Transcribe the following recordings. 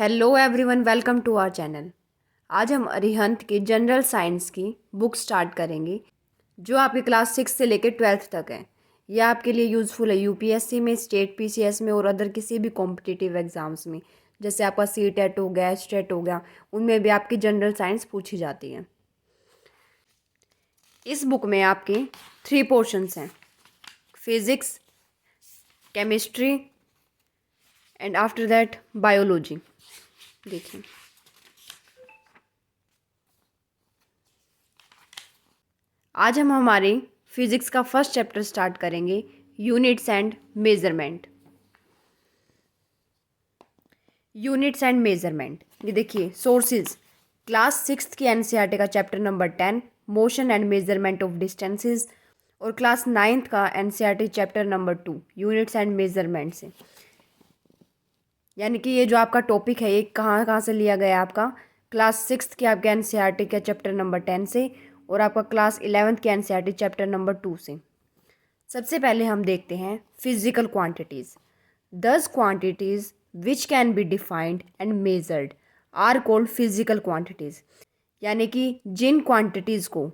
Hello everyone, welcome to our channel. आज हम अरिहंत की जनरल साइंस की बुक स्टार्ट करेंगे जो आपकी क्लास 6 से लेकर 12th तक है। यह आपके लिए यूज़फुल है यूपीएससी में, स्टेट पीसीएस में और अदर किसी भी कॉम्पिटिटिव एग्जाम्स में, जैसे आपका सीटेट हो गया, स्टेट हो गया, उनमें भी आपकी जनरल साइंस पूछी जाती है। इस बुक में आपके 3 पोर्शंस हैं: physics, chemistry and after that biology. देखिए, आज हम हमारे फिजिक्स का फर्स्ट चैप्टर स्टार्ट करेंगे, units and measurement. Units and measurement, ये देखिए सोर्सेज, क्लास 6 की एनसीईआरटी का chapter number 10 motion and measurement of distances, और क्लास 9th का NCERT chapter number 2 units and measurement से। यानी कि ये जो आपका टॉपिक है ये कहाँ कहाँ से लिया गया है, आपका क्लास 6 के आपके एनसीईआरटी के चैप्टर नंबर 10 से, और आपका क्लास 11th के एनसीईआरटी चैप्टर नंबर 2 से। सबसे पहले हम देखते हैं physical quantities. 10 quantities which can be defined and measured are called physical quantities. यानी कि जिन क्वांटिटीज़ को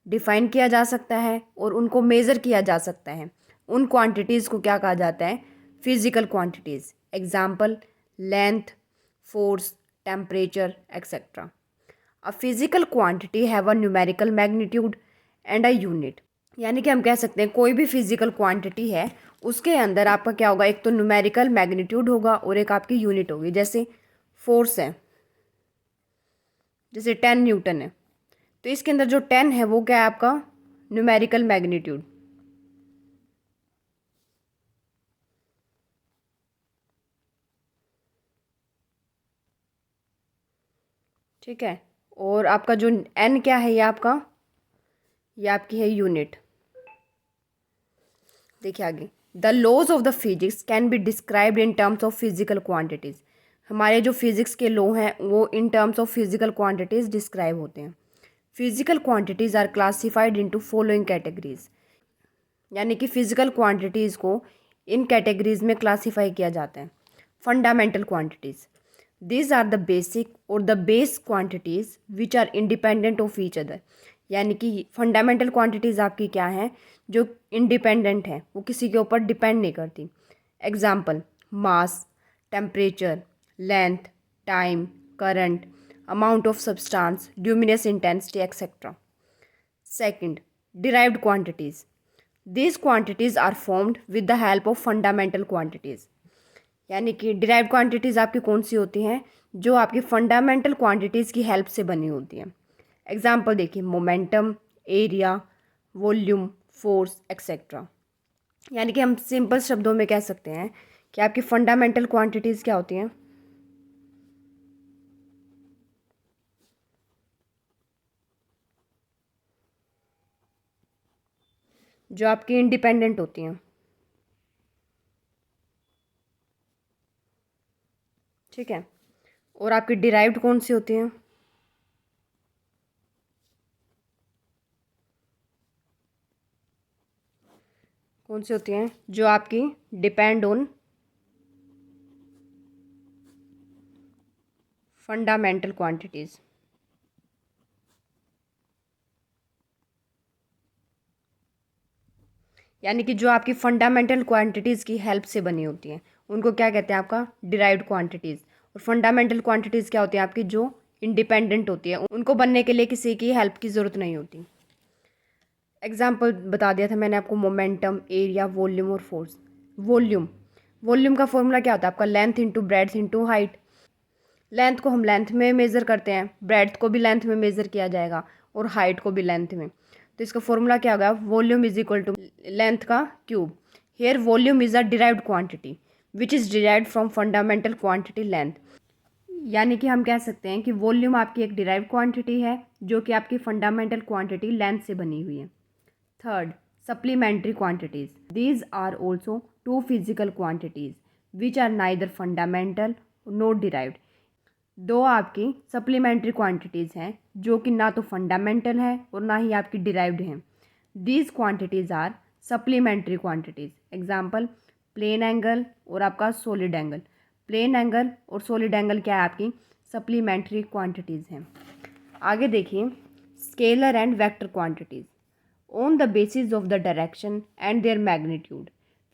डिफाइन किया जा सकता है और उनको मेज़र किया जा सकता है, उन क्वांटिटीज़ को क्या कहा जाता है? Physical quantities. Example: length, force, temperature etcetera. A physical quantity have a numerical magnitude and a unit. यानी कि हम कह सकते हैं कोई भी फिजिकल क्वांटिटी है उसके अंदर आपका क्या होगा, एक तो न्यूमेरिकल मैग्नीट्यूड होगा और एक आपकी यूनिट होगी। जैसे फोर्स है, जैसे 10 न्यूटन है, तो इसके अंदर जो 10 है वो क्या है? आपका न्यूमेरिकल मैग्नीट्यूड। ठीक है। और आपका जो n क्या है, ये आपकी है यूनिट। देखिए आगे, the laws of the physics can be described in terms of physical quantities. हमारे जो फिजिक्स के लॉ हैं वो in terms of physical quantities describe होते हैं। Physical quantities are classified into following categories. यानी कि फिजिकल क्वांटिटीज़ को इन कैटेगरीज में क्लासीफाई किया जाता है। Fundamental quantities, these are the basic or the base quantities which are independent of each other. यानी कि फंडामेंटल क्वांटिटीज़ आपकी क्या हैं? जो इंडिपेंडेंट है, वो किसी के ऊपर डिपेंड नहीं करती। Example: mass, temperature, length, time, current, amount of substance, luminous intensity etcetera. Second, derived quantities, these quantities are formed with the help of fundamental quantities। यानी कि डिराइव्ड क्वांटिटीज़ आपकी कौन सी होती हैं? जो आपकी फंडामेंटल क्वांटिटीज़ की हेल्प से बनी होती हैं। एग्जाम्पल देखिए: momentum, area, volume, force etcetera. यानी कि हम सिंपल शब्दों में कह सकते हैं कि आपकी फंडामेंटल क्वांटिटीज़ क्या होती हैं? जो आपकी इंडिपेंडेंट होती हैं। ठीक है। और आपकी डिराइव्ड कौन सी होती हैं? कौन सी होती हैं? जो आपकी डिपेंड ऑन फंडामेंटल क्वांटिटीज़। यानी कि जो आपकी फंडामेंटल क्वांटिटीज़ की हेल्प से बनी होती हैं उनको क्या कहते हैं? आपका डिराइव्ड क्वांटिटीज़। और फंडामेंटल क्वांटिटीज़ क्या होती हैं? आपकी जो इंडिपेंडेंट होती है, उनको बनने के लिए किसी की हेल्प की ज़रूरत नहीं होती। एग्जाम्पल बता दिया था मैंने आपको: मोमेंटम, एरिया, वॉल्यूम और फोर्स। वॉल्यूम, वॉल्यूम का फॉर्मूला क्या होता है? आपका length into breadth into height. Length को हम लेंथ में मेज़र करते हैं, ब्रेड्थ को भी लेंथ में मेज़र किया जाएगा और हाइट को भी लेंथ में। तो इसका फॉर्मूला क्या होगा? Volume is equal to length का cube. Here volume is a derived quantity which is derived from fundamental quantity length. यानी कि हम कह सकते हैं कि वॉल्यूम आपकी एक डिराइव्ड क्वांटिटी है जो कि आपकी फंडामेंटल क्वांटिटी लेंथ से बनी हुई है। Third, supplementary quantities, these are also to physical quantities which are neither fundamental not derived. दो आपकी सप्लीमेंट्री क्वांटिटीज़ हैं जो कि ना तो फंडामेंटल है और ना ही आपकी डिराइव्ड हैं। These quantities are supplementary quantities. Example: plane angle और आपका सॉलिड एंगल। प्लेन एंगल और सॉलिड एंगल क्या है आपकी सप्लीमेंट्री क्वांटिटीज़ हैं। आगे देखिए scalar and vector quantities. On the basis of the direction and their magnitude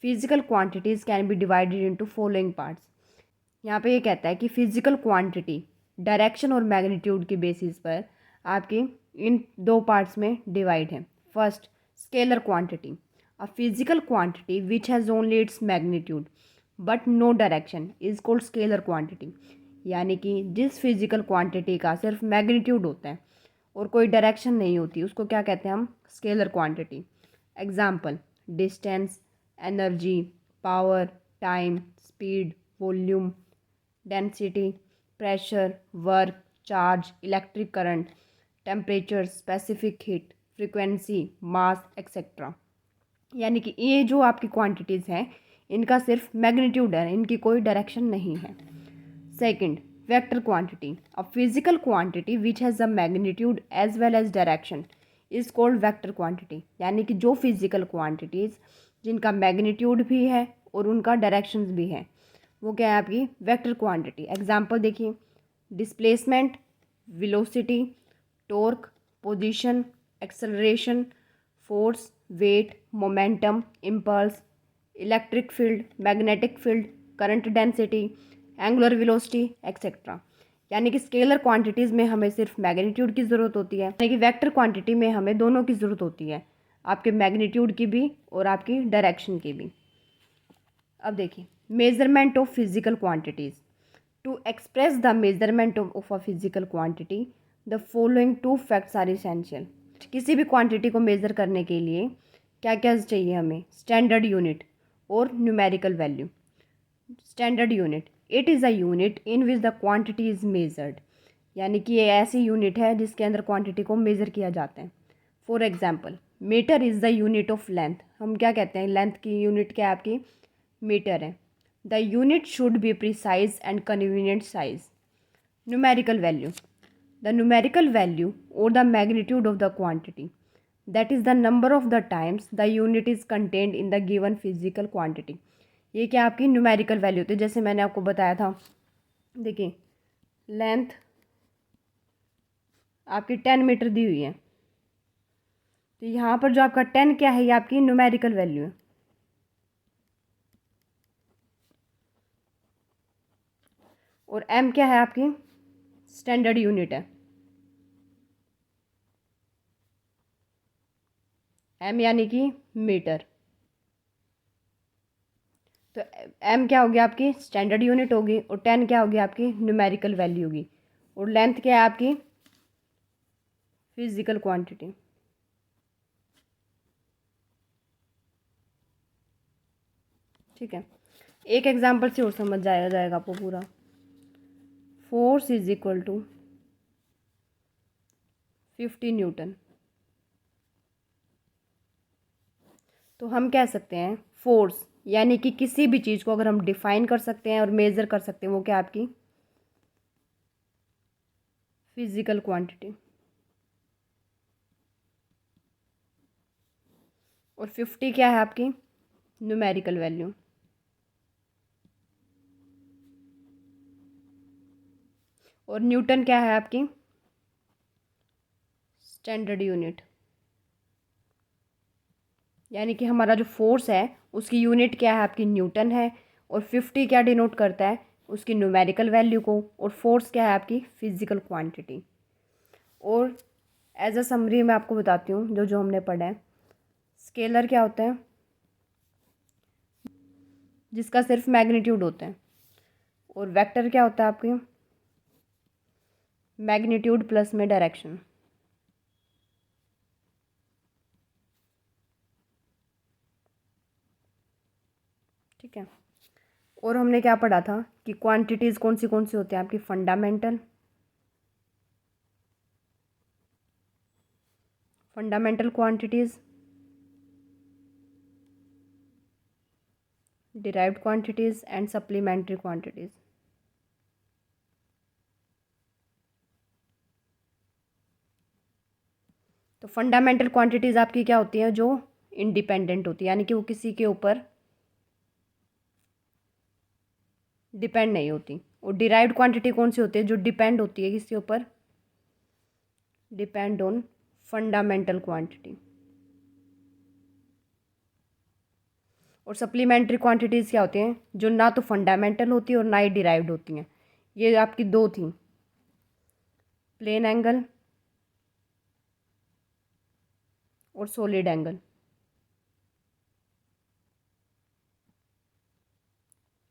physical quantities can be divided into following parts. यहाँ पे ये कहता है कि फिजिकल क्वांटिटी डायरेक्शन और मैग्नीट्यूड के बेसिस पर आपकी इन दो पार्ट्स में डिवाइड है। First scalar quantity, a physical quantity which has only its magnitude but no direction is called scalar quantity. यानी कि जिस फिजिकल क्वांटिटी का सिर्फ मैग्नीट्यूड होता है और कोई डायरेक्शन नहीं होती उसको क्या कहते हैं हम scalar quantity. Example distance, energy, power, time, speed, volume, density, pressure, work, charge, electric current, temperature, specific heat, frequency, mass etcetera. यानी कि ये जो आपकी क्वांटिटीज़ हैं इनका सिर्फ मैग्नीट्यूड है, इनकी कोई डायरेक्शन नहीं है। Second vector quantity, a physical quantity which has a magnitude as well as direction is called vector quantity. यानी कि जो फिजिकल क्वांटिटीज़ जिनका मैग्नीट्यूड भी है और उनका डायरेक्शंस भी है वो क्या है आपकी वेक्टर क्वांटिटी। एग्जांपल देखिए displacement, velocity, torque, position, acceleration, force, weight, momentum, impulse, electric field, magnetic field, current density, angular velocity etcetera. यानी कि स्केलर क्वांटिटीज़ में हमें सिर्फ मैग्नीट्यूड की ज़रूरत होती है, यानी कि वेक्टर क्वांटिटी में हमें दोनों की ज़रूरत होती है, आपके मैग्नीट्यूड की भी और आपकी डायरेक्शन की भी। अब देखिए measurement of physical quantities. To express the measurement of a physical quantity the following two facts are essential. किसी भी क्वांटिटी को मेज़र करने के लिए क्या क्या चाहिए हमें स्टैंडर्ड यूनिट और numerical value. Standard unit, it is a unit in which the quantity is measured. यानी कि ये ऐसी यूनिट है जिसके अंदर क्वांटिटी को मेज़र किया जाता है। For example metre is the unit of length. हम क्या कहते हैं लेंथ की यूनिट क्या है आपकी मीटर है। The unit should be precise and convenient size. Numerical value, the numerical value or the magnitude of the quantity that is the number of the times the unit is contained in the given physical quantity. ये क्या आपकी numerical value होती है। जैसे मैंने आपको बताया था देखिए लेंथ आपकी 10 मीटर दी हुई है, तो यहाँ पर जो आपका 10 क्या है ये आपकी न्यूमेरिकल वैल्यू है। और m क्या है आपकी स्टैंडर्ड यूनिट है। m यानी कि मीटर, तो m क्या होगी आपकी स्टैंडर्ड यूनिट होगी और 10 क्या होगी आपकी न्यूमेरिकल वैल्यू होगी और लेंथ क्या है आपकी फिजिकल क्वांटिटी। ठीक है, एक एग्जांपल से और समझ जाएगा जाएगा आपको पूरा। Force is equal to 50 newton. तो हम कह सकते हैं फोर्स यानी कि किसी भी चीज़ को अगर हम डिफाइन कर सकते हैं और मेज़र कर सकते हैं वो क्या आपकी फिजिकल क्वांटिटी। और 50 क्या है आपकी न्यूमेरिकल वैल्यू। और न्यूटन क्या है आपकी स्टैंडर्ड यूनिट। यानी कि हमारा जो फोर्स है उसकी यूनिट क्या है आपकी न्यूटन है और 50 क्या डिनोट करता है उसकी न्यूमेरिकल वैल्यू को और फोर्स क्या है आपकी फिजिकल क्वांटिटी। और एज अ समरी मैं आपको बताती हूँ जो जो हमने पढ़ा है। स्केलर क्या होता है जिसका सिर्फ मैग्नीट्यूड होता है और वेक्टर क्या होता है आपके मैग्नीट्यूड प्लस में डायरेक्शन। ठीक है, और हमने क्या पढ़ा था कि क्वांटिटीज़ कौन सी होती हैं आपकी fundamental quantities, derived quantities and supplementary quantities. तो फंडामेंटल क्वांटिटीज़ आपकी क्या होती हैं जो इंडिपेंडेंट होती है यानी कि वो किसी के ऊपर डिपेंड नहीं होती। और डिराइव्ड क्वांटिटी कौन सी होती है, जो डिपेंड होती है किसके ऊपर, डिपेंड ऑन फंडामेंटल क्वांटिटी। और सप्लीमेंट्री क्वांटिटीज़ क्या होती हैं, जो ना तो फंडामेंटल होती है और ना ही डिराइव्ड होती हैं। ये आपकी दो थी, प्लेन एंगल और सॉलिड एंगल।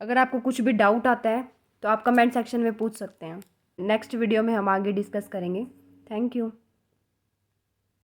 अगर आपको कुछ भी डाउट आता है तो आप कमेंट सेक्शन में पूछ सकते हैं। नेक्स्ट वीडियो में हम आगे डिस्कस करेंगे। Thank you.